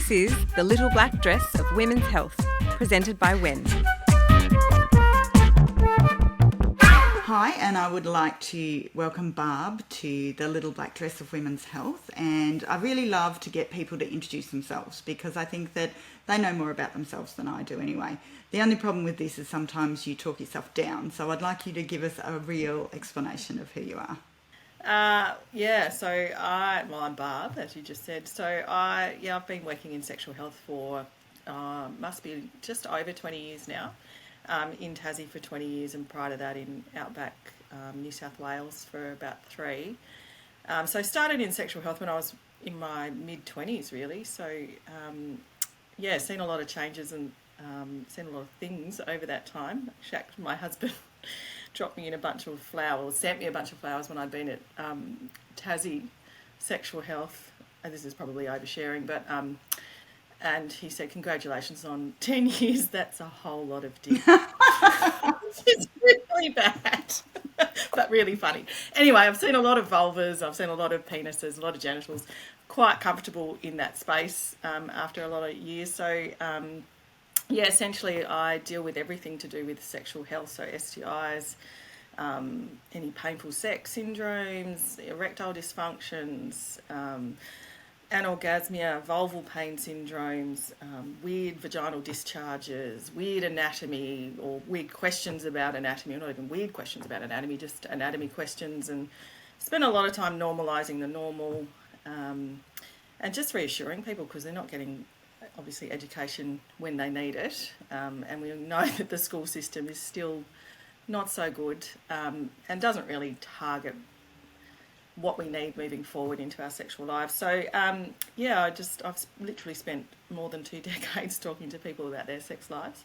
This is The Little Black Dress of Women's Health, presented by Wen. Hi, and I would like to welcome Barb to The Little Black Dress of Women's Health. And I really love to get people to introduce themselves because I think that they know more about themselves than I do anyway. The only problem with this is sometimes you talk yourself down. So I'd like you to give us a real explanation of who you are. I'm Barb, as you just said. I've been working in sexual health for must be just over 20 years now. In Tassie for 20 years, and prior to that in Outback, New South Wales for about 3. So I started in sexual health when I was in my mid-20s, really. So, seen a lot of changes and seen a lot of things over that time. Actually, my husband dropped me in a bunch of flowers, sent me a bunch of flowers when I'd been at Tassie Sexual Health. And this is probably oversharing, but... and he said, congratulations on 10 years. That's a whole lot of dick. It's really bad, but really funny. Anyway, I've seen a lot of vulvas. I've seen a lot of penises, a lot of genitals. Quite comfortable in that space after a lot of years. So, essentially I deal with everything to do with sexual health. So STIs, any painful sex syndromes, erectile dysfunctions, anorgasmia, vulval pain syndromes, weird vaginal discharges, weird anatomy or weird questions about anatomy, or not even weird questions about anatomy, just anatomy questions, and spend a lot of time normalising the normal and just reassuring people because they're not getting, obviously, education when they need it. And we know that the school system is still not so good and doesn't really target what we need moving forward into our sexual lives. So, I've literally spent more than 2 decades talking to people about their sex lives.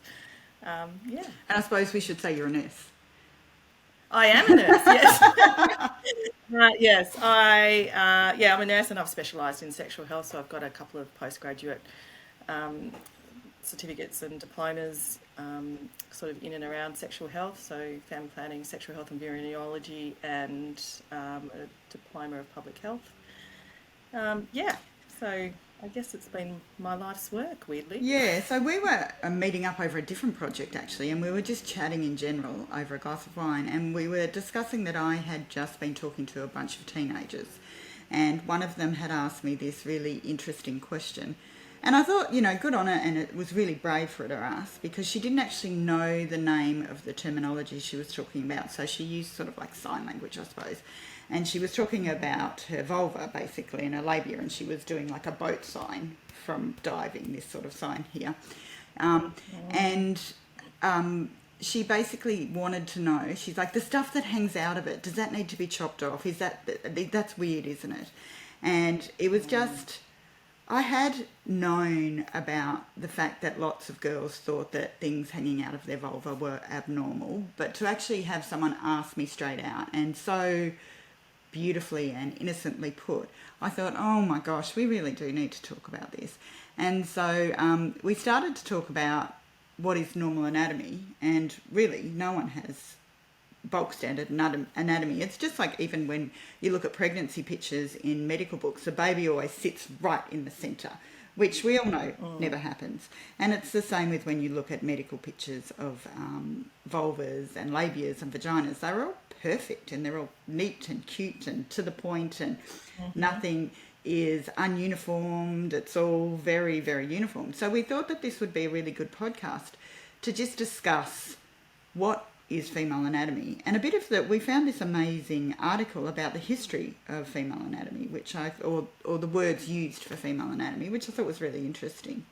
And I suppose we should say you're a nurse. I am a nurse, yes. I'm a nurse and I've specialised in sexual health, so I've got a couple of postgraduate certificates and diplomas sort of in and around sexual health, so family planning, sexual health and venereology, and a diploma of public health. So I guess it's been my life's work, weirdly. Yeah, so we were meeting up over a different project actually, and we were just chatting in general over a glass of wine, and we were discussing that I had just been talking to a bunch of teenagers, and one of them had asked me this really interesting question. And I thought, good on her, and it was really brave for her to ask because she didn't actually know the name of the terminology she was talking about. So she used sort of like sign language, I suppose. And she was talking about her vulva, basically, and her labia, and she was doing like a boat sign from diving, this sort of sign here. She basically wanted to know, she's like, the stuff that hangs out of it, does that need to be chopped off? That's weird, isn't it? And it was just... I had known about the fact that lots of girls thought that things hanging out of their vulva were abnormal, but to actually have someone ask me straight out and so beautifully and innocently put, I thought, oh my gosh, we really do need to talk about this. And so we started to talk about what is normal anatomy, and really no one has bulk standard anatomy. It's just like even when you look at pregnancy pictures in medical books, the baby always sits right in the centre, which we all know never happens. And it's the same with when you look at medical pictures of vulvas and labias and vaginas. They're all perfect and they're all neat and cute and to the point, and nothing is ununiformed. It's all very, very uniform. So we thought that this would be a really good podcast to just discuss what is female anatomy, and a bit of that. We found this amazing article about the history of female anatomy, or the words used for female anatomy, which I thought was really interesting.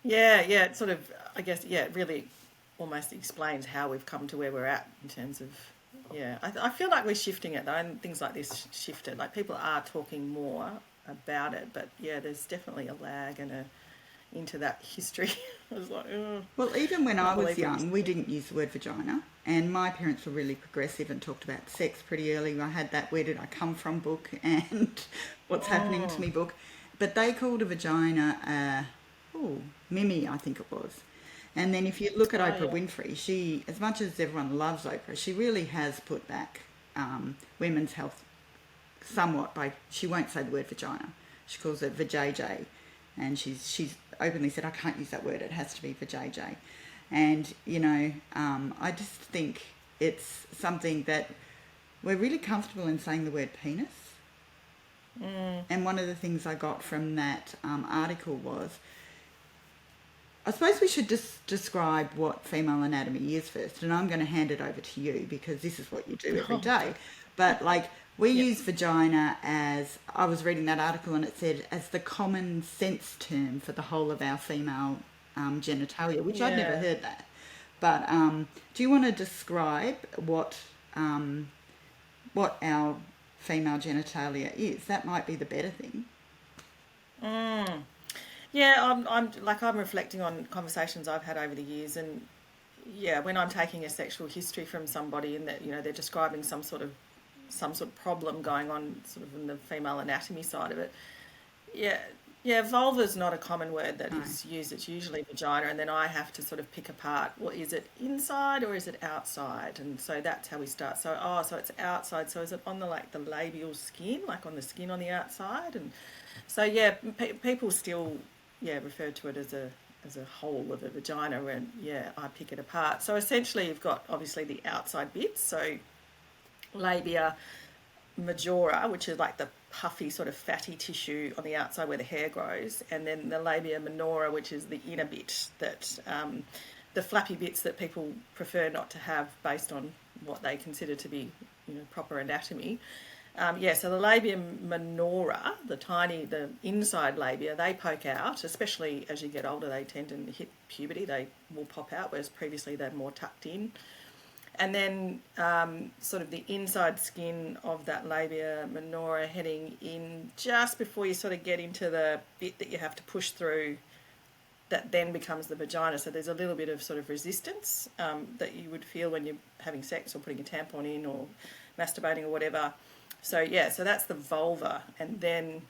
It sort of, I guess, it really almost explains how we've come to where we're at in terms of, I feel like we're shifting it though, and things like this shifted. Like people are talking more about it, but there's definitely a lag and into that history. I was like, oh. Well, even when I was young, we didn't use the word vagina, and my parents were really progressive and talked about sex pretty early. I had that Where Did I Come From book and What's Happening to Me book, but they called a vagina Mimi, I think it was. And then if you look at Oprah Winfrey, she, as much as everyone loves Oprah, she really has put back women's health somewhat by, she won't say the word vagina. She calls it Vajayjay, and she's openly said, I can't use that word. It has to be Vajayjay. And, you know, I just think it's something that we're really comfortable in saying the word penis. And one of the things I got from that article was, I suppose we should just describe what female anatomy is first, and I'm going to hand it over to you because this is what you do every day. But like we use vagina as, I was reading that article and it said as the common sense term for the whole of our female genitalia, which I'd never heard that. But do you want to describe what our female genitalia is? That might be the better thing. Yeah, I'm reflecting on conversations I've had over the years, and when I'm taking a sexual history from somebody and that, you know, they're describing some sort of problem going on sort of in the female anatomy side of it. Vulva is not a common word that is used. It's usually vagina, and then I have to sort of pick apart, well, is it inside or is it outside? And so that's how we start. So it's outside. So is it on the labial skin, like on the skin on the outside? And so people still refer to it as a whole of a vagina, and I pick it apart. So essentially you've got obviously the outside bits, so labia majora, which is like the puffy sort of fatty tissue on the outside where the hair grows, and then the labia minora, which is the inner bit, that the flappy bits that people prefer not to have based on what they consider to be, you know, proper anatomy. So the labia minora, the inside labia, they poke out, especially as you get older. They tend to hit puberty, they will pop out, whereas previously they're more tucked in. And then sort of the inside skin of that labia minora heading in just before you sort of get into the bit that you have to push through, that then becomes the vagina. So there's a little bit of sort of resistance that you would feel when you're having sex or putting a tampon in or masturbating or whatever. So that's the vulva, and then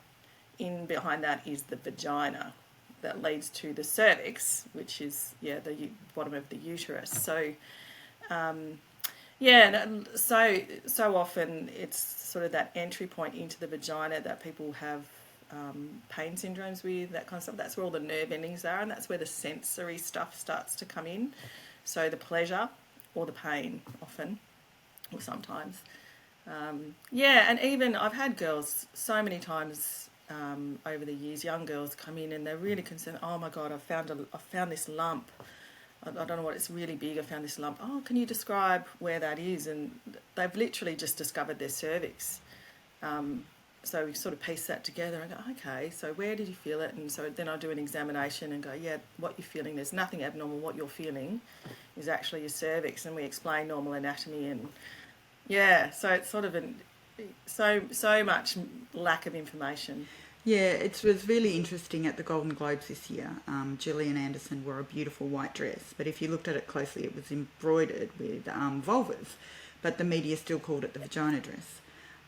in behind that is the vagina that leads to the cervix, which is the bottom of the uterus. So so often it's sort of that entry point into the vagina that people have pain syndromes with, that kind of stuff. That's where all the nerve endings are, and that's where the sensory stuff starts to come in. So the pleasure or the pain often, or sometimes. And even I've had girls so many times over the years, young girls come in and they're really concerned. Oh my God, I found this lump. I don't know what, it's really big. I found this lump. Oh, can you describe where that is? And they've literally just discovered their cervix. So we sort of piece that together and go, okay, so where did you feel it? And so then I do an examination and go, what you're feeling, there's nothing abnormal. What you're feeling is actually your cervix. And we explain normal anatomy, and so it's sort of so much lack of information. Yeah, it was really interesting at the Golden Globes this year. Gillian Anderson wore a beautiful white dress, but if you looked at it closely, it was embroidered with vulvas, but the media still called it the vagina dress.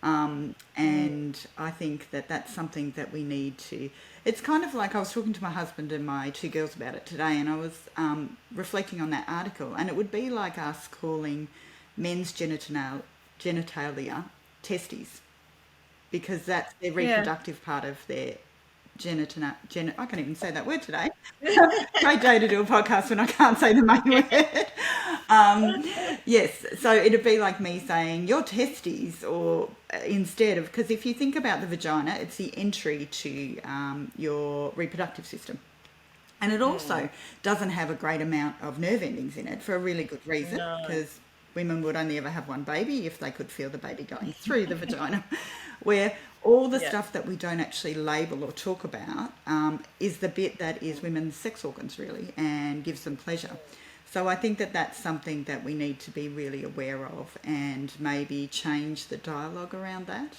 And I think that that's something that we need to... It's kind of like, I was talking to my husband and my two girls about it today, and I was reflecting on that article, and it would be like us calling men's genitalia testes, because that's their reproductive part of their I can't even say that word today. Great day to do a podcast when I can't say the main word. So it'd be like me saying your testes, or instead of, because if you think about the vagina, it's the entry to your reproductive system. And it also doesn't have a great amount of nerve endings in it for a really good reason, because women would only ever have one baby if they could feel the baby going through the vagina, where all the stuff that we don't actually label or talk about is the bit that is women's sex organs, really, and gives them pleasure. So I think that that's something that we need to be really aware of, and maybe change the dialogue around that.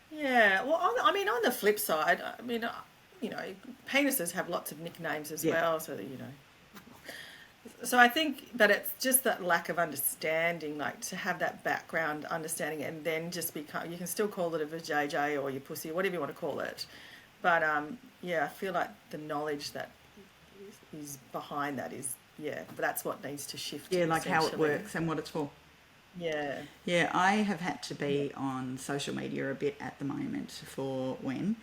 Yeah, well, on the flip side, penises have lots of nicknames as well, so that, So I think, but it's just that lack of understanding, like to have that background understanding, and then just become, you can still call it a vajayjay or your pussy or whatever you want to call it. But I feel like the knowledge that is behind that is, that's what needs to shift. Yeah, like how it works and what it's for. Yeah. Yeah, I have had to be on social media a bit at the moment for when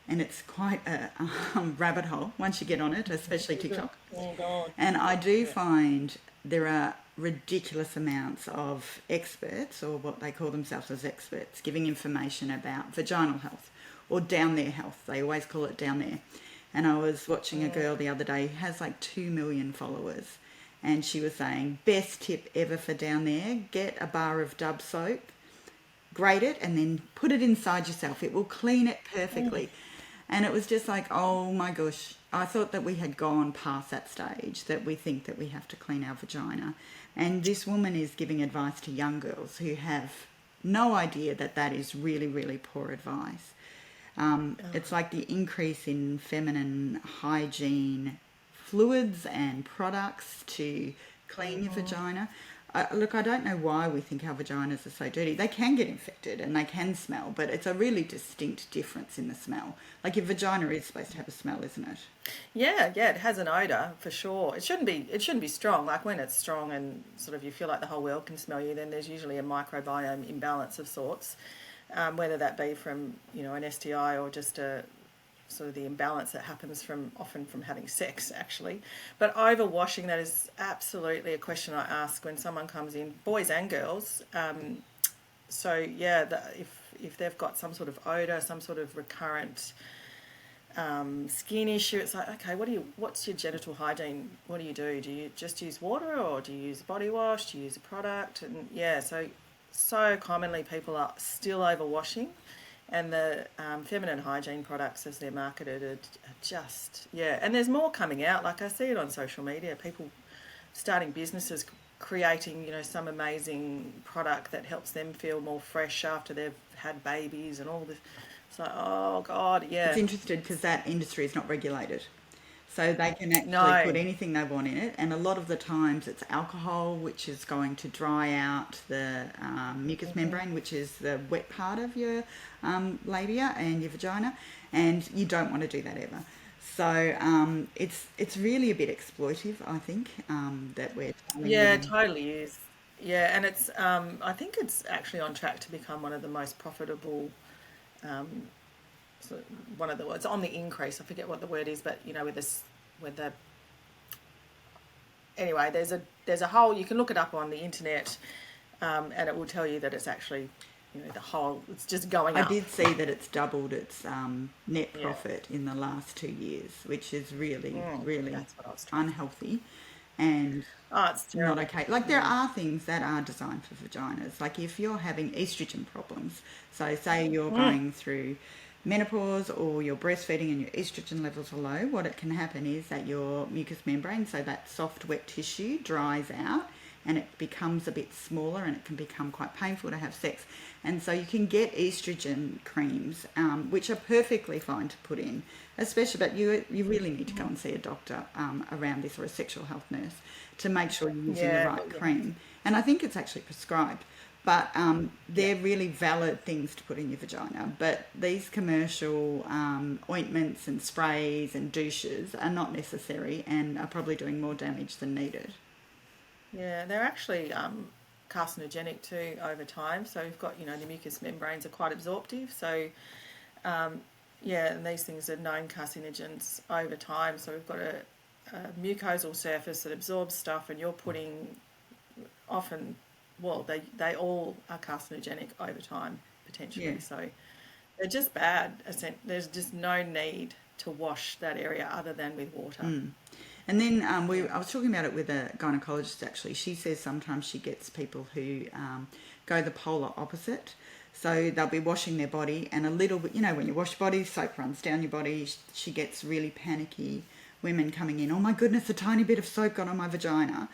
and it's quite a rabbit hole once you get on it, especially TikTok. Oh God. And I do Yeah. find there are ridiculous amounts of experts, or what they call themselves as experts, giving information about vaginal health or down there health. They always call it down there. And I was watching a girl the other day who has like 2 million followers. And she was saying, best tip ever for down there, get a bar of Dub soap, grate it, and then put it inside yourself. It will clean it perfectly. And it was just like, oh my gosh, I thought that we had gone past that stage, that we think that we have to clean our vagina. And this woman is giving advice to young girls who have no idea that that is really, really poor advice. It's like the increase in feminine hygiene fluids and products to clean your vagina. Look, I don't know why we think our vaginas are so dirty. They can get infected and they can smell, but it's a really distinct difference in the smell. Like your vagina is supposed to have a smell, isn't it? Yeah, yeah, it has an odor for sure. It shouldn't be strong. Like when it's strong and sort of you feel like the whole world can smell you, then there's usually a microbiome imbalance of sorts, whether that be from an STI or just a sort of the imbalance that happens often from having sex actually. But overwashing, that is absolutely a question I ask when someone comes in, boys and girls. So yeah, if they've got some sort of odor, some sort of recurrent skin issue, it's like, okay, what's your genital hygiene? What do? Do you just use water, or do you use body wash? Do you use a product? And yeah, so commonly people are still overwashing, and the feminine hygiene products as they're marketed are just, yeah. And there's more coming out. Like I see it on social media, people starting businesses creating, some amazing product that helps them feel more fresh after they've had babies and all this. It's like, oh God, yeah. It's interesting because that industry is not regulated. So they can actually No. put anything they want in it. And a lot of the times it's alcohol, which is going to dry out the mucous membrane, which is the wet part of your labia and your vagina. And you don't want to do that ever. So it's really a bit exploitive, I think, that we're telling Yeah, it women. totally is. Yeah, and it's I think it's actually on track to become one of the most profitable, um, one of the words on the increase. I forget what the word is, but with the anyway, there's a whole, you can look it up on the internet, and it will tell you that it's actually the whole, it's just going I up. did see that it's doubled its net Yeah. profit in the last 2 years, which is really, really That's what I was trying. unhealthy and Oh, it's not terrible. okay. Like there are things that are designed for vaginas. Like if you're having estrogen problems, so say you're going through menopause or you're breastfeeding and your estrogen levels are low, what it can happen is that your mucous membrane, so that soft wet tissue, dries out and it becomes a bit smaller and it can become quite painful to have sex. And so you can get estrogen creams, which are perfectly fine to put in, especially, but you really need to go and see a doctor around this, or a sexual health nurse, to make sure you're using the Yeah, right yeah, cream. And I think it's actually prescribed. But yeah. they're really valid things to put in your vagina. But these commercial ointments and sprays and douches are not necessary and are probably doing more damage than needed. Yeah, they're actually carcinogenic too over time. So we've got, the mucous membranes are quite absorptive. So, yeah, and these things are known carcinogens over time. So we've got a mucosal surface that absorbs stuff, and you're putting often, well, they all are carcinogenic over time, potentially. Yeah. So they're just bad. There's just no need to wash that area other than with water. And then I was talking about it with a gynecologist actually. She says sometimes she gets people who go the polar opposite. So they'll be washing their body and a little bit, when you wash your body, soap runs down your body. She gets really panicky. Women coming in, oh my goodness, a tiny bit of soap got on my vagina.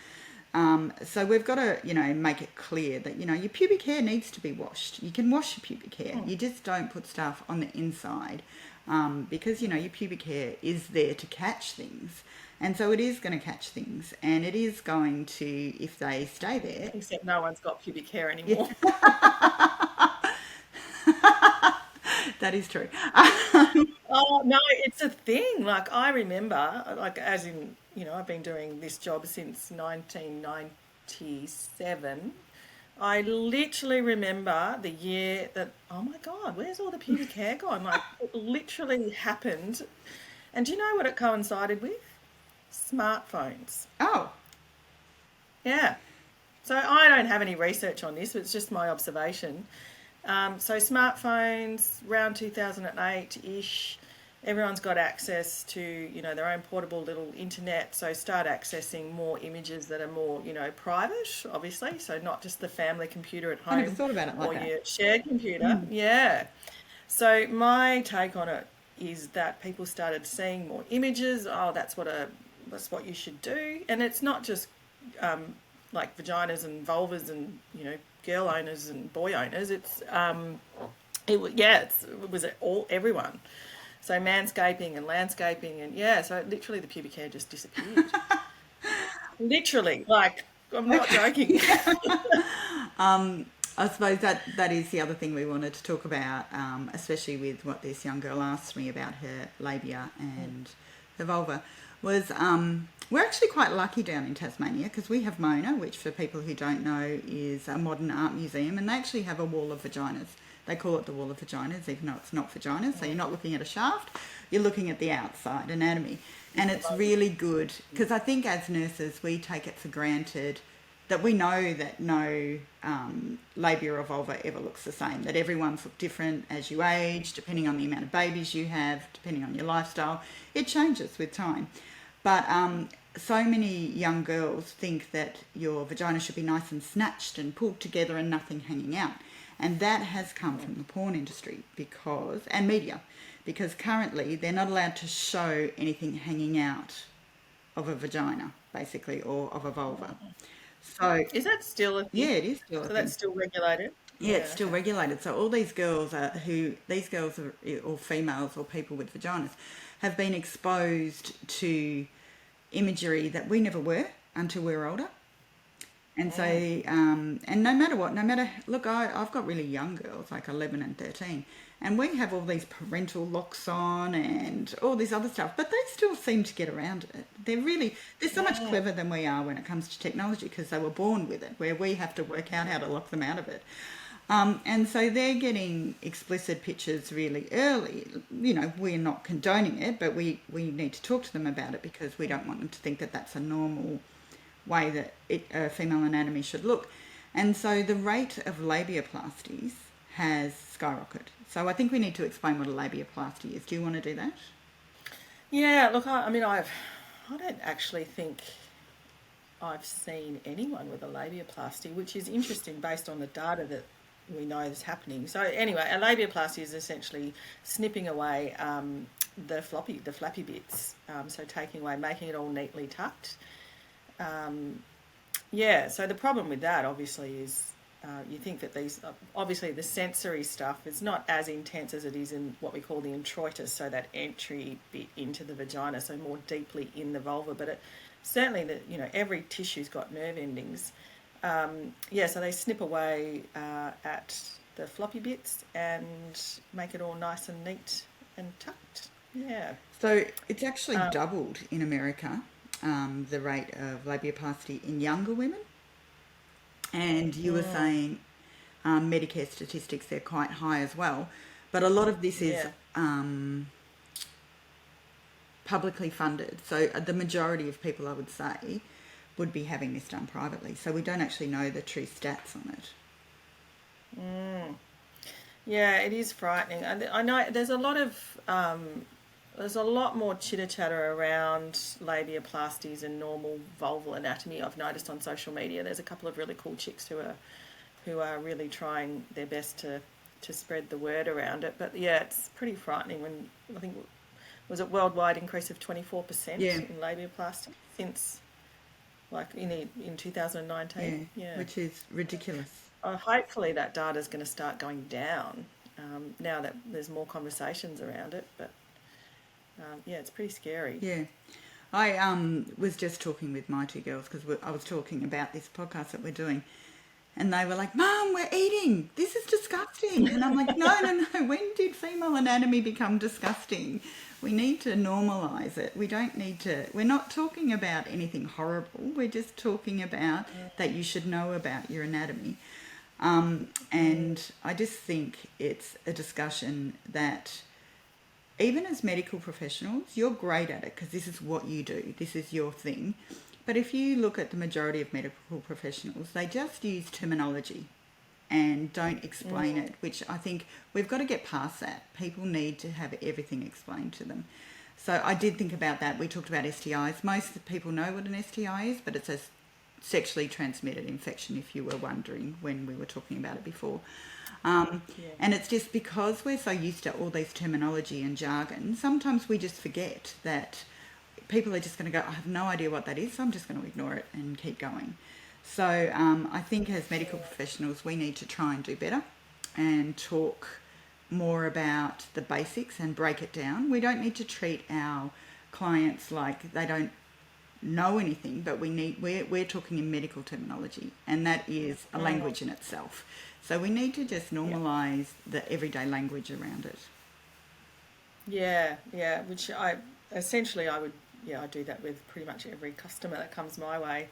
So we've got to, make it clear that, your pubic hair needs to be washed. You can wash your pubic hair. You just don't put stuff on the inside because, your pubic hair is there to catch things. And so it is going to catch things, and it is going to, if they stay there. Except no one's got pubic hair Yeah, anymore. that is true. Oh no, it's a thing. Like I remember, like as in, I've been doing this job since 1997. I literally remember the year that, oh my God, where's all the pubic hair gone? Like, it literally happened. And do you know what it coincided with? Smartphones. Oh, Yeah. So I don't have any research on this, it's just my observation. So smartphones, around 2008-ish, everyone's got access to, their own portable little internet. So start accessing more images that are more, private, obviously. So not just the family computer at I never home thought about it like or that. your shared computer. Yeah. So my take on it is that people started seeing more images. Oh, that's what you should do. And it's not just like vaginas and vulvas and girl owners and boy owners. It was all everyone. So manscaping and landscaping and so literally the pubic hair just disappeared. Literally, like I'm not joking. I suppose that is the other thing we wanted to talk about, especially with what this young girl asked me about her labia and her vulva, was we're actually quite lucky down in Tasmania because we have Mona, which for people who don't know is a modern art museum, and they actually have a wall of vaginas. They call it the wall of vaginas, even though it's not vaginas. So you're not looking at a shaft, you're looking at the outside anatomy. And it's really good because I think as nurses we take it for granted that we know that no labia or vulva ever looks the same, that everyone's look different as you age, depending on the amount of babies you have, depending on your lifestyle. It changes with time. But so many young girls think that your vagina should be nice and snatched and pulled together and nothing hanging out. And that has come from the porn industry and media, because currently they're not allowed to show anything hanging out of a vagina, basically, or of a vulva. So is that still a thing? Yeah, it is still a thing. That's still regulated? Yeah, it's still regulated. So all these girls or females or people with vaginas have been exposed to imagery that we never were until we were older. And so, and no matter what, look, I've got really young girls, like 11 and 13, and we have all these parental locks on and all this other stuff, but they still seem to get around it. They're so much clever than we are when it comes to technology because they were born with it, where we have to work out how to lock them out of it. And so they're getting explicit pictures really early. We're not condoning it, but we need to talk to them about it because we don't want them to think that that's a normal way that female anatomy should look. And so the rate of labiaplasties has skyrocketed. So I think we need to explain what a labiaplasty is. Do you want to do that? Yeah, look, I don't actually think I've seen anyone with a labiaplasty, which is interesting based on the data that we know is happening. So anyway, a labiaplasty is essentially snipping away the flappy bits, so taking away, making it all neatly tucked. So the problem with that obviously is you think that obviously the sensory stuff is not as intense as it is in what we call the introitus, so that entry bit into the vagina, so more deeply in the vulva, but certainly every tissue's got nerve endings. So they snip away at the floppy bits and make it all nice and neat and tucked. Yeah. So it's actually doubled in America, the rate of labiaplasty in younger women. And you were saying Medicare statistics, they're quite high as well. But a lot of this is publicly funded. So the majority of people, I would say, would be having this done privately. So we don't actually know the true stats on it. Yeah, it is frightening. I know there's a lot more chitter-chatter around labiaplasties and normal vulval anatomy. I've noticed on social media there's a couple of really cool chicks who are really trying their best to spread the word around it. But yeah, it's pretty frightening when I think was it worldwide increase of 24% in labiaplasty since in 2019. Yeah, which is ridiculous. Hopefully that data is going to start going down now that there's more conversations around it. But it's pretty scary. Yeah. I was just talking with my two girls because I was talking about this podcast that we're doing, and they were like, "Mum, we're eating. This is disgusting." And I'm like, no. When did female anatomy become disgusting? We need to normalise it. We're not talking about anything horrible. We're just talking about that you should know about your anatomy. And I just think it's a discussion that even as medical professionals, you're great at it because this is what you do. This is your thing. But if you look at the majority of medical professionals, they just use terminology and don't explain it, which I think we've got to get past that. People need to have everything explained to them. So I did think about that. We talked about STIs. Most people know what an STI is, but it's a sexually transmitted infection, if you were wondering when we were talking about it before. And it's just because we're so used to all these terminology and jargon, sometimes we just forget that people are just going to go, I have no idea what that is, so I'm just going to ignore it and keep going. So I think as medical professionals, we need to try and do better and talk more about the basics and break it down. We don't need to treat our clients like they don't know anything, but we're talking in medical terminology, and that is a language in itself. So we need to just normalise the everyday language around it. Yeah, which I do that with pretty much every customer that comes my way.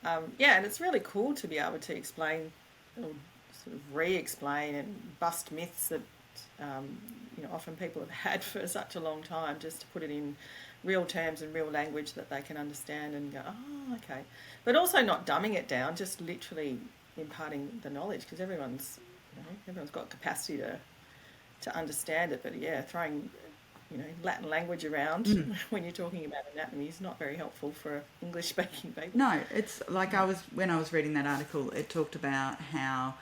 And it's really cool to be able to explain or sort of re-explain and bust myths that often people have had for such a long time, just to put it in real terms and real language that they can understand and go, oh, okay. But also not dumbing it down, just literally imparting the knowledge, because everyone's got capacity to understand it. But yeah, throwing Latin language around when you're talking about anatomy is not very helpful for English speaking people. No, it's like when I was reading that article, it talked about how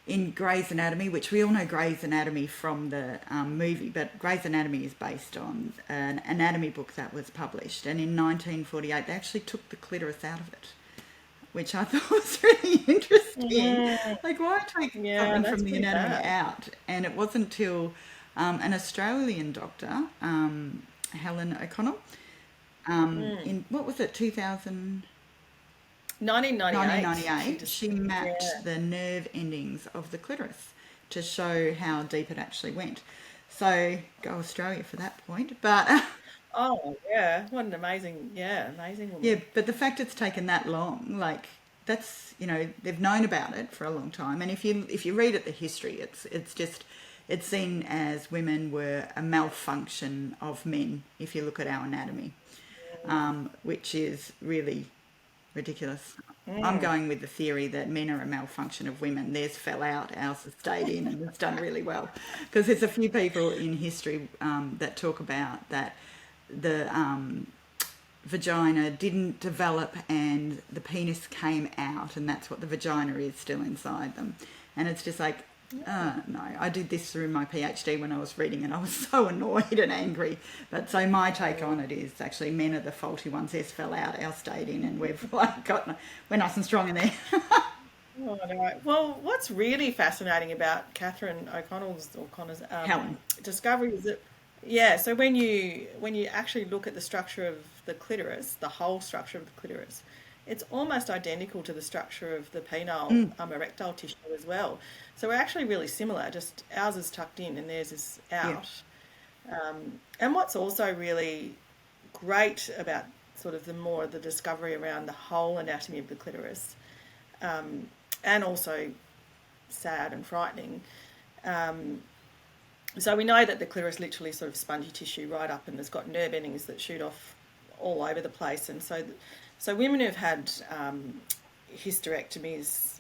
in Grey's Anatomy, which we all know Grey's Anatomy from the movie, but Grey's Anatomy is based on an anatomy book that was published, and in 1948 they actually took the clitoris out of it, which I thought was really interesting. Yeah. Like, why take something from the anatomy out? And it wasn't until an Australian doctor, Helen O'Connell, in, what was it, 1998, she mapped the nerve endings of the clitoris to show how deep it actually went. So go Australia for that point. But oh yeah, what an amazing woman. Yeah, but the fact it's taken that long, like, that's, they've known about it for a long time. And if you read it, the history, it's seen as women were a malfunction of men, if you look at our anatomy, which is really ridiculous. I'm going with the theory that men are a malfunction of women. Theirs fell out, ours has stayed in, and it's done really well. Because there's a few people in history that talk about that the vagina didn't develop and the penis came out, and that's what the vagina is still inside them. And it's just like, no, I did this through my PhD when I was reading it. I was so annoyed and angry. But so my take on it is actually men are the faulty ones. Theirs fell out, ours stayed in, and we're nice and strong in there. Oh, no. Well, what's really fascinating about Catherine O'Connor's Helen discovery is that, so when you actually look at the structure of the clitoris, the whole structure of the clitoris, it's almost identical to the structure of the penile erectile tissue as well. So we're actually really similar, just ours is tucked in and theirs is out. Yeah. And what's also really great about sort of the discovery around the whole anatomy of the clitoris, and also sad and frightening. So we know that the clitoris literally sort of spongy tissue right up, and there's got nerve endings that shoot off all over the place. And so women who've had hysterectomies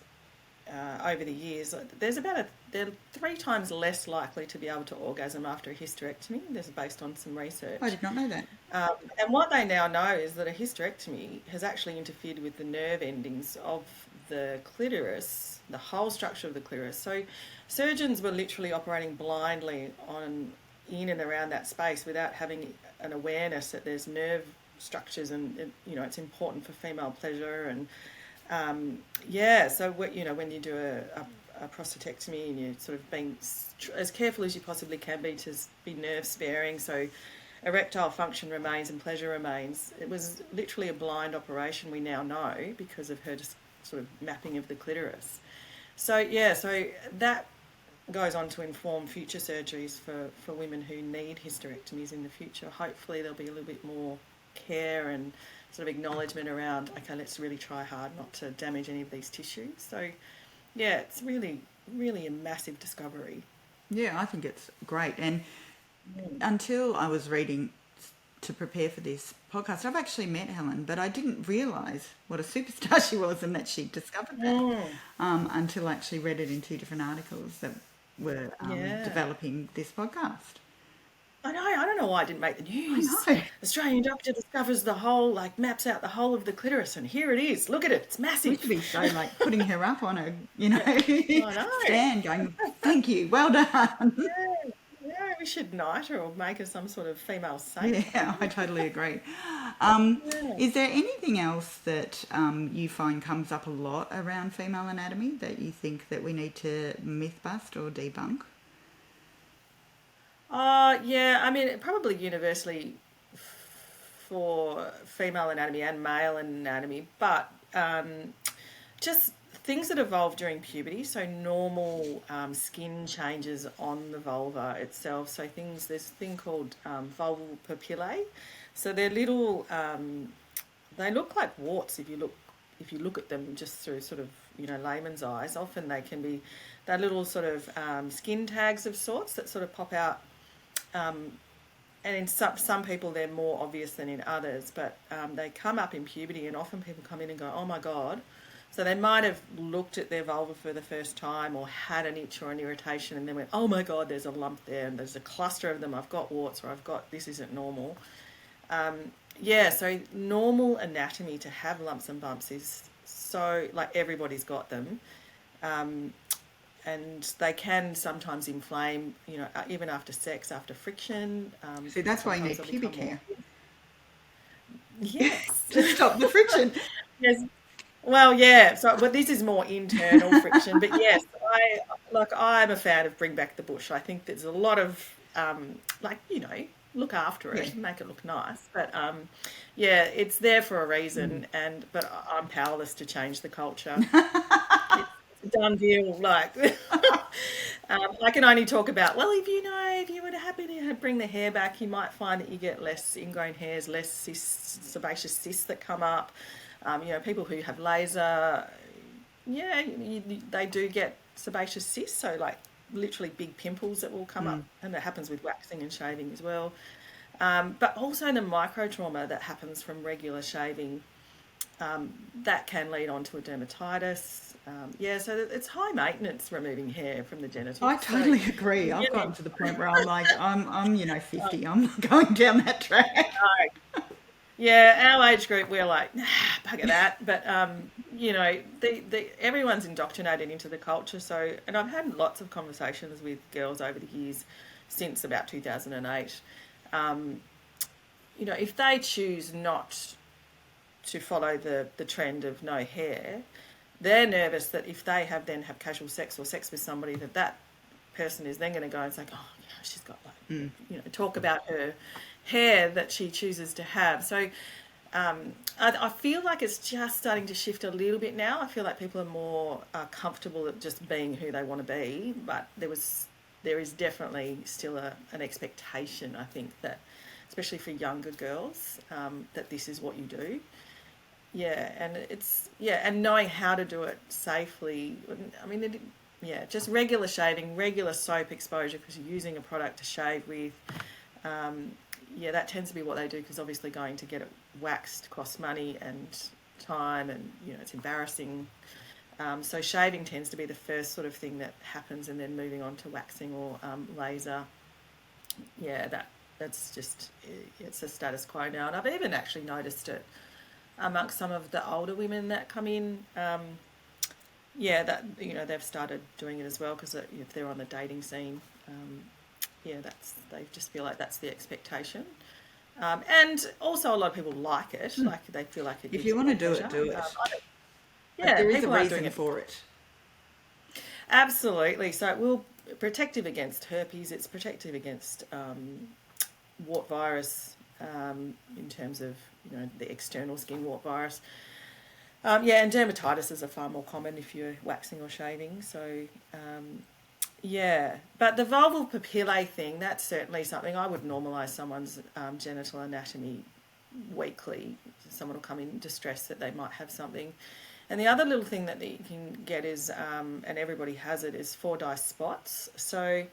over the years, they're 3 times less likely to be able to orgasm after a hysterectomy. This is based on some research. I did not know that. And what they now know is that a hysterectomy has actually interfered with the nerve endings of the clitoris, the whole structure of the clitoris. So surgeons were literally operating blindly in and around that space without having an awareness that there's nerve structures, and it's important for female pleasure. And so when you do a prostatectomy, and you're sort of being as careful as you possibly can be to be nerve sparing, so erectile function remains and pleasure remains. It was literally a blind operation, we now know, because of her just sort of mapping of the clitoris. So that goes on to inform future surgeries for women who need hysterectomies in the future. Hopefully there'll be a little bit more care and sort of acknowledgement around, okay, let's really try hard not to damage any of these tissues. So Yeah, it's really, really a massive discovery. Yeah, I think it's great. And until I was reading to prepare for this podcast, I've actually met Helen, but I didn't realise what a superstar she was and that she'd discovered that Mm. until I actually read it in two different articles that were Yeah. developing this podcast. I know, I don't know why I didn't make the I news. know. Australian doctor discovers the whole, like, maps out the whole of the clitoris, and here it is. Look at it, it's We should massive. be so like putting her up on a, I know. stand going, thank you, well done. Yeah, yeah, we should knight her or make her some sort of female saint. Yeah, I totally agree. Yeah. Is there anything else that you find comes up a lot around female anatomy that you think that we need to myth bust or debunk? Yeah, I mean, probably universally for female anatomy and male anatomy, but just things that evolve during puberty. So normal skin changes on the vulva itself. So there's a thing called vulval papillae. So they're little, they look like warts if you look at them just through sort of layman's eyes. Often they're little sort of skin tags of sorts that sort of pop out. And in some people they're more obvious than in others, but they come up in puberty, and often people come in and go, oh my God. So they might have looked at their vulva for the first time or had an itch or an irritation and then went, oh my God, there's a lump there and there's a cluster of them, I've got warts, or this isn't normal. So normal anatomy to have lumps and bumps is so, like, everybody's got them. And they can sometimes inflame, even after sex, after friction. See, that's why you need sometimes they'll pubic become hair Yes. to stop the friction. Yes. Well, yeah. So, but this is more internal friction. But yes, I'm a fan of bring back the bush. I think there's a lot of look after it, Yeah. make it look nice. But it's there for a reason. But I'm powerless to change the culture. It's a done deal. Like, I can only talk about, well, if you were happy to bring the hair back, you might find that you get less ingrown hairs, less sebaceous cysts that come up. People who have laser, they do get sebaceous cysts, so like literally big pimples that will come up, and that happens with waxing and shaving as well. But also the micro trauma that happens from regular shaving, that can lead on to a dermatitis. So it's high maintenance removing hair from the genitals. I totally agree. I've gotten to the point where I'm like, I'm 50. I'm not going down that track. Yeah, our age group, we're like, bugger that. But, everyone's indoctrinated into the culture. So, and I've had lots of conversations with girls over the years since about 2008. If they choose not to follow the trend of no hair, they're nervous that if they have casual sex or sex with somebody, that person is then going to go and say, oh, she's got talk about her hair that she chooses to have. So I feel like it's just starting to shift a little bit now. I feel like people are more comfortable at just being who they want to be, but there is definitely still an expectation, I think, that especially for younger girls, that this is what you do. Yeah, and and knowing how to do it safely. I mean, just regular shaving, regular soap exposure, because you're using a product to shave with. That tends to be what they do, because obviously going to get it waxed costs money and time, and it's embarrassing. So shaving tends to be the first sort of thing that happens, and then moving on to waxing or laser. That's just, it's a status quo now, and I've even actually noticed it amongst some of the older women that come in. They've started doing it as well, because if they're on the dating scene. They just feel like that's the expectation. And also a lot of people like it, like they feel like it. If you want to do it, do it. There is a reason for it. Absolutely. So it will protective against herpes. It's protective against wart virus, in terms of the external skin wart virus. And dermatitis is far more common if you're waxing or shaving. So. But the vulval papillae thing, that's certainly something. I would normalise someone's genital anatomy weekly. Someone will come in distress that they might have something. And the other little thing that you can get is, and everybody has it, is 4-dye spots. So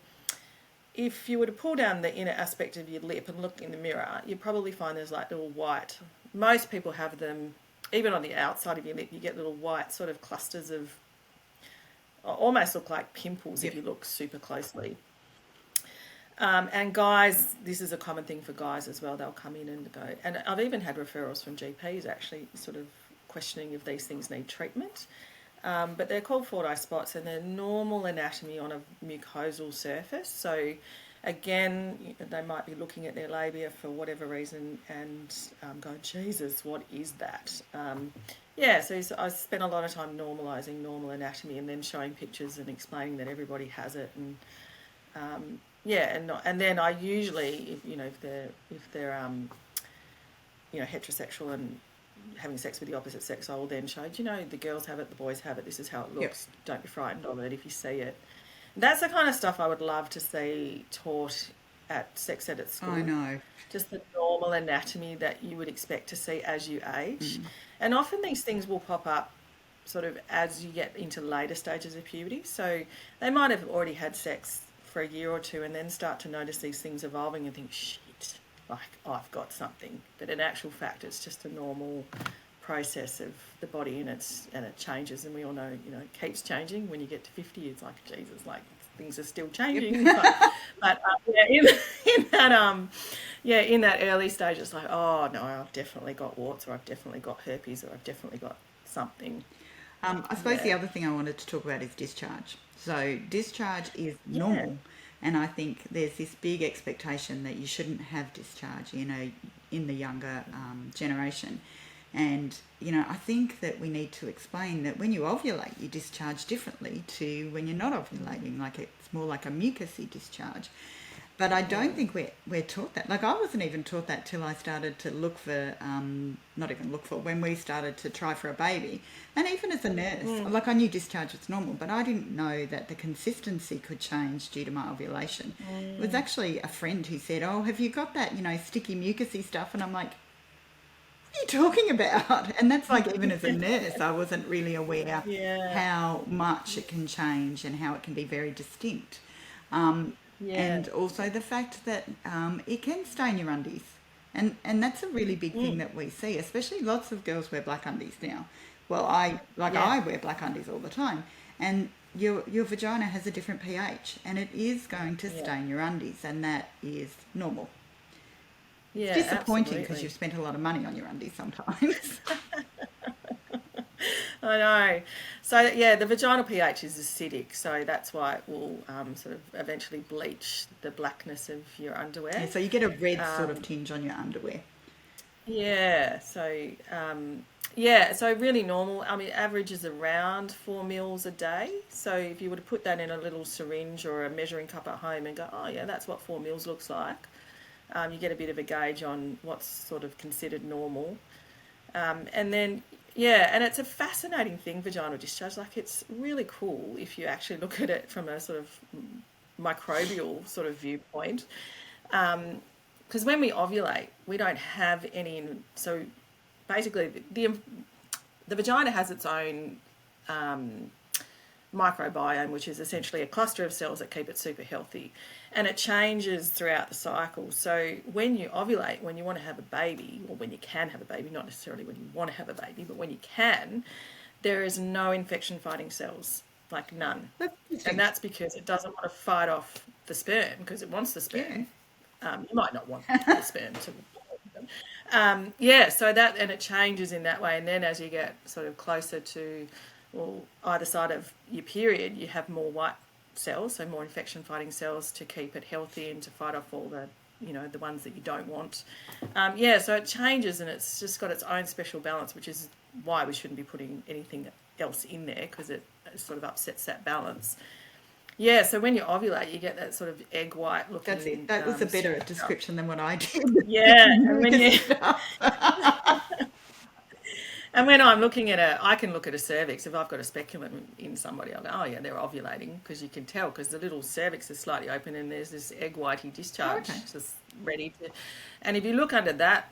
if you were to pull down the inner aspect of your lip and look in the mirror, you'd probably find there's like little white. Most people have them, even on the outside of your lip, you get little white sort of clusters of, almost look like pimples if you look super closely. And guys, this is a common thing for guys as well. They'll come in and go, and I've even had referrals from GPs actually sort of questioning if these things need treatment. But they're called 4-dye spots, and they're normal anatomy on a mucosal surface. So again, they might be looking at their labia for whatever reason and going, Jesus, what is that? So I spent a lot of time normalising normal anatomy and then showing pictures and explaining that everybody has it. And and then I usually, if they're heterosexual and having sex with the opposite sex, I will then show, the girls have it, the boys have it, this is how it looks. Yep. Don't be frightened of it if you see it. That's the kind of stuff I would love to see taught at sex ed at school. I know. Just the normal anatomy that you would expect to see as you age. And often these things will pop up sort of as you get into later stages of puberty. So they might have already had sex for a year or two and then start to notice these things evolving and think, shit, like I've got something. But in actual fact, it's just a normal process of the body, and it changes, and we all know, it keeps changing. When you get to 50, it's like, Jesus, like things are still changing. But in that early stage, it's like, oh no, I've definitely got warts, or I've definitely got herpes, or I've definitely got something. I suppose the other thing I wanted to talk about is discharge. So discharge is normal. And I think there's this big expectation that you shouldn't have discharge, in the younger generation. And, I think that we need to explain that when you ovulate, you discharge differently to when you're not ovulating. Like it's more like a mucousy discharge. But I don't think we're taught that. Like I wasn't even taught that till I started to look for, when we started to try for a baby. And even as a nurse, like I knew discharge was normal, but I didn't know that the consistency could change due to my ovulation. It was actually a friend who said, oh, have you got that, sticky mucousy stuff? And I'm like, what are you talking about? And that's like, even as a nurse, I wasn't really aware how much it can change and how it can be very distinct. And also the fact that it can stain your undies. And that's a really big thing that we see, especially lots of girls wear black undies now. Well, I wear black undies all the time. And your vagina has a different pH, and it is going to stain your undies, and that is normal. Yeah, it's disappointing because you've spent a lot of money on your undies sometimes. I know. So, the vaginal pH is acidic, so that's why it will sort of eventually bleach the blackness of your underwear. Yeah, so you get a red sort of tinge on your underwear. Yeah, so really normal. I mean, average is around 4 mils a day. So if you were to put that in a little syringe or a measuring cup at home and go, oh yeah, that's what 4 mils looks like, you get a bit of a gauge on what's sort of considered normal. And then, and it's a fascinating thing, vaginal discharge. Like, it's really cool if you actually look at it from a sort of microbial sort of viewpoint. Because when we ovulate, we don't have any. So basically, the vagina has its own microbiome, which is essentially a cluster of cells that keep it super healthy. And it changes throughout the cycle. So when you ovulate, when you want to have a baby, or when you can have a baby, not necessarily when you want to have a baby, but when you can, there is no infection-fighting cells, like none. And that's because it doesn't want to fight off the sperm, because it wants the sperm. You might not want the sperm to... so that, and it changes in that way. And then as you get sort of closer to, either side of your period, you have more white cells, so more infection fighting cells to keep it healthy and to fight off all the, the ones that you don't want. So it changes, and it's just got its own special balance, which is why we shouldn't be putting anything else in there, because it sort of upsets that balance. Yeah, so when you ovulate, you get that sort of egg white looking. That's it. That was a better description than what I did. Yeah, and when you... And when I'm looking at I can look at a cervix. If I've got a speculum in somebody, I'll go, oh yeah, they're ovulating, because you can tell, because the little cervix is slightly open and there's this egg whitey discharge just ready to. And if you look under that,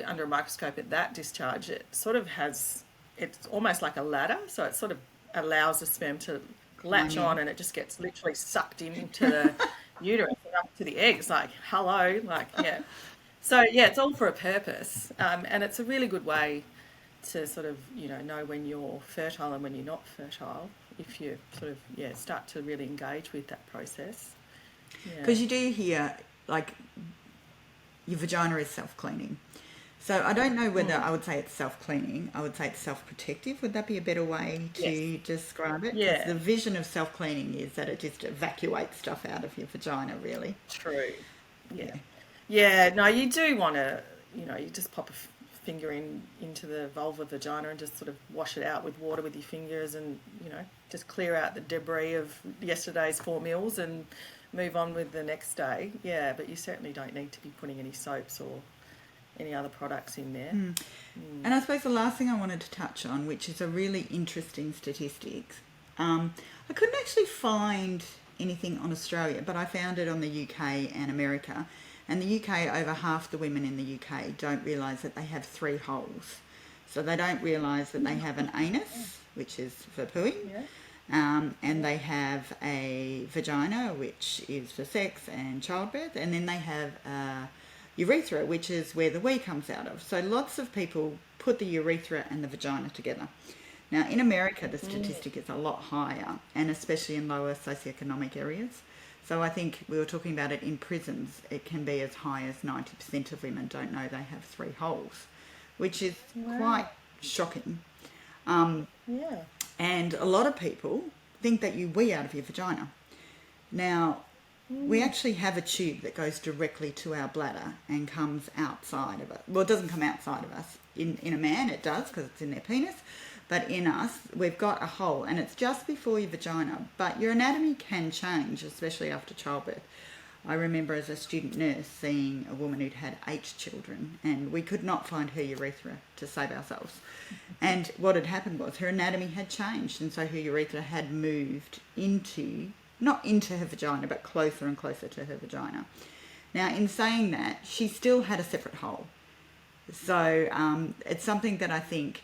under a microscope at that discharge, it sort of has it's almost like a ladder, so it sort of allows the sperm to latch on, and it just gets literally sucked into the uterus and up to the eggs. Like, hello, like, yeah. So yeah, it's all for a purpose, and it's a really good way to sort of know when you're fertile and when you're not fertile. If you sort of start to really engage with that process. Because you do hear like your vagina is self-cleaning. So I don't know whether I would say it's self-cleaning. I would say it's self-protective. Would that be a better way to describe it? Yeah. 'Cause the vision of self-cleaning is that it just evacuates stuff out of your vagina, really. True. Yeah. Yeah. No, you do want to, you just pop a finger into the vulva vagina and just sort of wash it out with water with your fingers, and just clear out the debris of yesterday's 4 meals and move on with the next day. Yeah, but you certainly don't need to be putting any soaps or any other products in there. And I suppose the last thing I wanted to touch on, which is a really interesting statistic, I couldn't actually find anything on Australia, but I found it on the UK and America. And the UK, over half the women in the UK don't realise that they have 3 holes. So they don't realise that they have an anus, which is for pooing, and they have a vagina, which is for sex and childbirth, and then they have urethra, which is where the wee comes out of. So lots of people put the urethra and the vagina together. Now, in America, the statistic is a lot higher, and especially in lower socioeconomic areas. So I think we were talking about it in prisons. It can be as high as 90% of women don't know they have 3 holes, which is quite shocking. And a lot of people think that you wee out of your vagina. Now, we actually have a tube that goes directly to our bladder and comes outside of it. Well, it doesn't come outside of us. In a man, it does because it's in their penis. But in us, we've got a hole, and it's just before your vagina. But your anatomy can change, especially after childbirth. I remember as a student nurse seeing a woman who'd had 8 children, and we could not find her urethra to save ourselves. And what had happened was her anatomy had changed, and so her urethra had moved not into her vagina, but closer and closer to her vagina. Now, in saying that, she still had a separate hole. So it's something that I think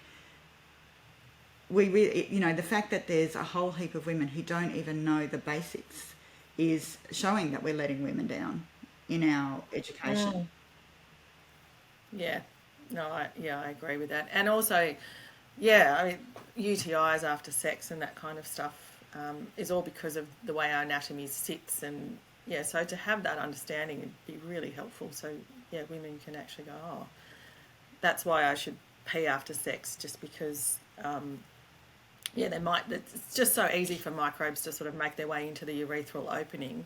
we really, the fact that there's a whole heap of women who don't even know the basics is showing that we're letting women down in our education. Yeah. No, I agree with that. And also, I mean, UTIs after sex and that kind of stuff is all because of the way our anatomy sits. And, so to have that understanding would be really helpful. So, women can actually go, oh, that's why I should pee after sex, just because... it's just so easy for microbes to sort of make their way into the urethral opening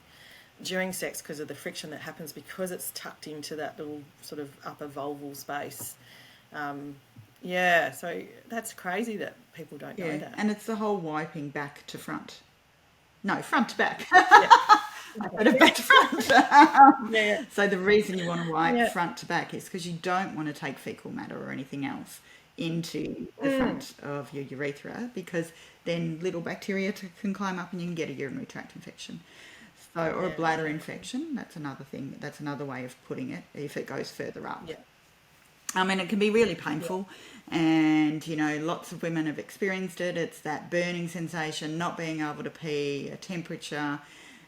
during sex because of the friction that happens because it's tucked into that little sort of upper vulval space. So that's crazy that people don't know that. And it's the whole wiping back to front. No, front to back. Back to front. So the reason you want to wipe front to back is because you don't want to take fecal matter or anything else into the front of your urethra, because then little bacteria can climb up and you can get a urinary tract infection. So, or a bladder infection. That's another thing. That's another way of putting it if it goes further up. I mean, it can be really painful, and lots of women have experienced it. It's that burning sensation, not being able to pee, a temperature.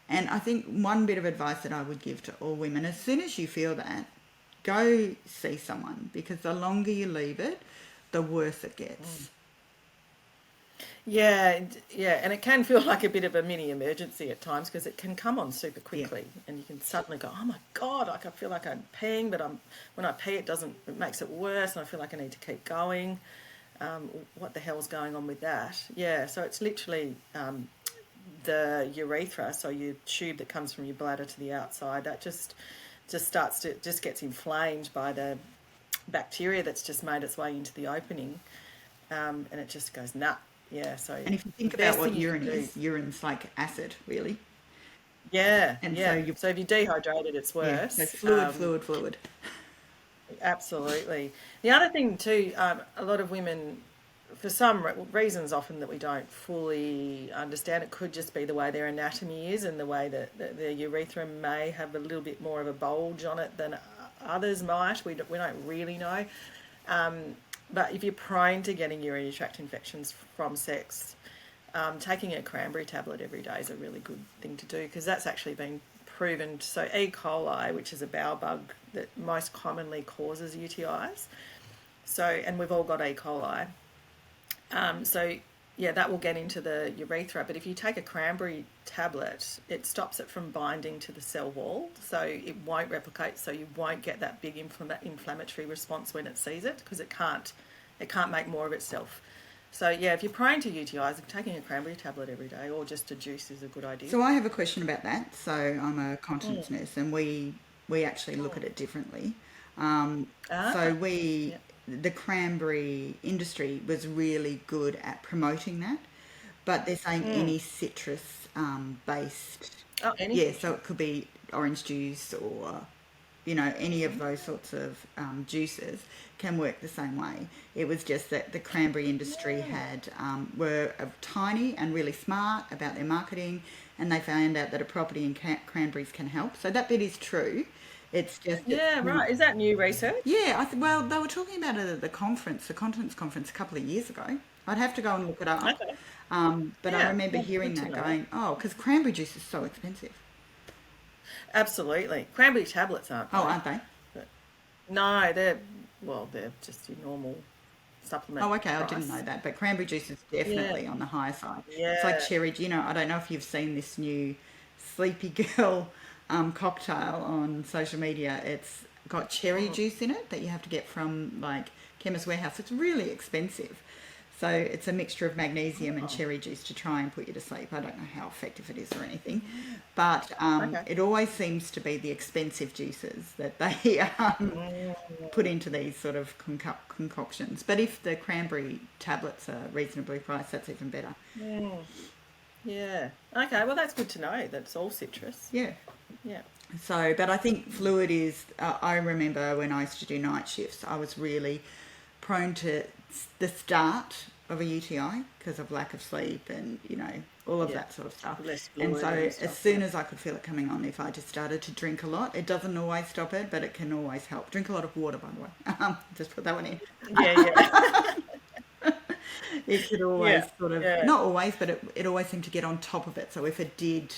And I think one bit of advice that I would give to all women, as soon as you feel that, go see someone, because the longer you leave it, the worse it gets. And it can feel like a bit of a mini emergency at times because it can come on super quickly, and you can suddenly go, oh my God, like I feel like I'm peeing, but when I pee it makes it worse, and I feel like I need to keep going. What the hell's going on with that? So it's literally the urethra, so your tube that comes from your bladder to the outside, that just gets inflamed by the bacteria that's just made its way into the opening, and it just goes nut. So and if you think about what urine is, urine's like acid, really. And so if you're dehydrated, it's worse. So fluid. Absolutely. The other thing too, a lot of women, for some reasons often that we don't fully understand, it could just be the way their anatomy is and the way that the urethra may have a little bit more of a bulge on it than others might. We don't really know. But if you're prone to getting urinary tract infections from sex, taking a cranberry tablet every day is a really good thing to do, because that's actually been proven. So E. coli, which is a bowel bug that most commonly causes UTIs. So, and we've all got E. coli. So yeah, that will get into the urethra. But if you take a cranberry tablet, it stops it from binding to the cell wall, so it won't replicate. So you won't get that big inflammatory response when it sees it, because it can't make more of itself. So yeah, if you're prone to UTIs, taking a cranberry tablet every day or just a juice is a good idea. So I have a question about that. So I'm a continence nurse, and we actually look at it differently. The cranberry industry was really good at promoting that, but they're saying any citrus based. Oh, any Yeah, so it could be orange juice or, any of those sorts of juices can work the same way. It was just that the cranberry industry were tiny and really smart about their marketing, and they found out that a property in cranberries can help. So that bit is true. It's just right. Is that new research? Yeah, well, they were talking about it at the continence conference a couple of years ago. I'd have to go and look it up. Okay. But I remember hearing that going, because cranberry juice is so expensive. Absolutely. Cranberry tablets aren't they? Oh, aren't they? No, they're just your normal supplement. Oh, okay, price. I didn't know that. But cranberry juice is definitely on the higher side. Yeah. It's like cherry. I don't know if you've seen this new Sleepy Girl cocktail on social media. It's got cherry juice in it that you have to get from like Chemist Warehouse. It's really expensive. So it's a mixture of magnesium and cherry juice to try and put you to sleep. I don't know how effective it is or anything, but it always seems to be the expensive juices that they put into these sort of concoctions. But if the cranberry tablets are reasonably priced, that's even better. Yeah. Okay, well, that's good to know. That's all citrus. Yeah. Yeah. So, but I think fluid is, I remember when I used to do night shifts, I was really prone to the start of a UTI because of lack of sleep and, all of that sort of stuff. And so as soon as I could feel it coming on, if I just started to drink a lot, it doesn't always stop it, but it can always help. Drink a lot of water, by the way. Just put that one in. Yeah. It could always not always, but it always seemed to get on top of it. So if it did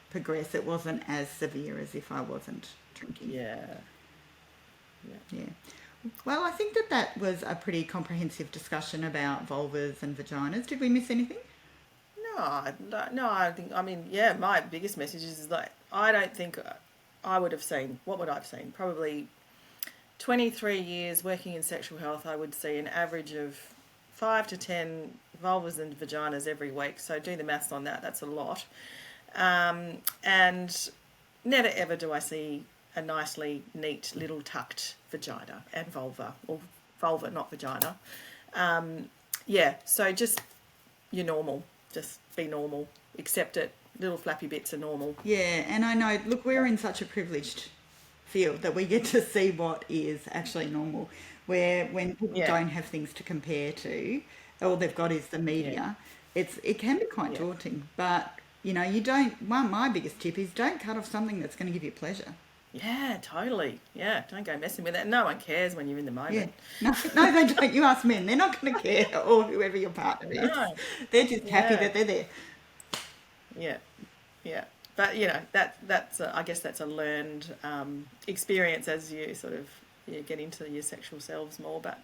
progress, it wasn't as severe as if I wasn't drinking. Yeah. Well, I think that was a pretty comprehensive discussion about vulvas and vaginas. Did we miss anything? No, I think, my biggest message is like, I don't think I would have seen, what would I have seen? Probably 23 years working in sexual health, I would see an average of 5 to 10 vulvas and vaginas every week. So do the maths on that, that's a lot. And never ever do I see a nicely neat little tucked vagina and vulva, or vulva, not vagina. So just you're normal. Just be normal. Accept it. Little flappy bits are normal. Yeah, and I know, look, we're in such a privileged field that we get to see what is actually normal, where when people don't have things to compare to, all they've got is the media, it can be quite daunting. But, you don't, my biggest tip is don't cut off something that's going to give you pleasure. Yeah, totally. Yeah, don't go messing with that. No one cares when you're in the moment. Yeah. No, they don't. You ask men, they're not going to care, or whoever your partner is. No. They're just happy that they're there. Yeah. But, that's I guess that's a learned experience as you sort of get into your sexual selves more. But,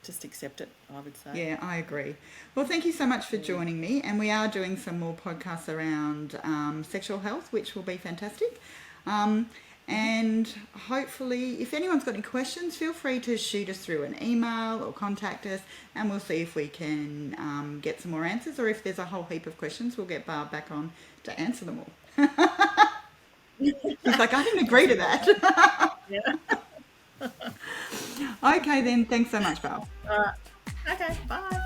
just accept it, I would say. Yeah, I agree. Well, thank you so much for joining me. And we are doing some more podcasts around sexual health, which will be fantastic. And hopefully, if anyone's got any questions, feel free to shoot us through an email or contact us, and we'll see if we can get some more answers. Or if there's a whole heap of questions, we'll get Barb back on to answer them all. He's like, I didn't agree to that. Yeah. Okay, then. Thanks so much, Barb. Okay, bye.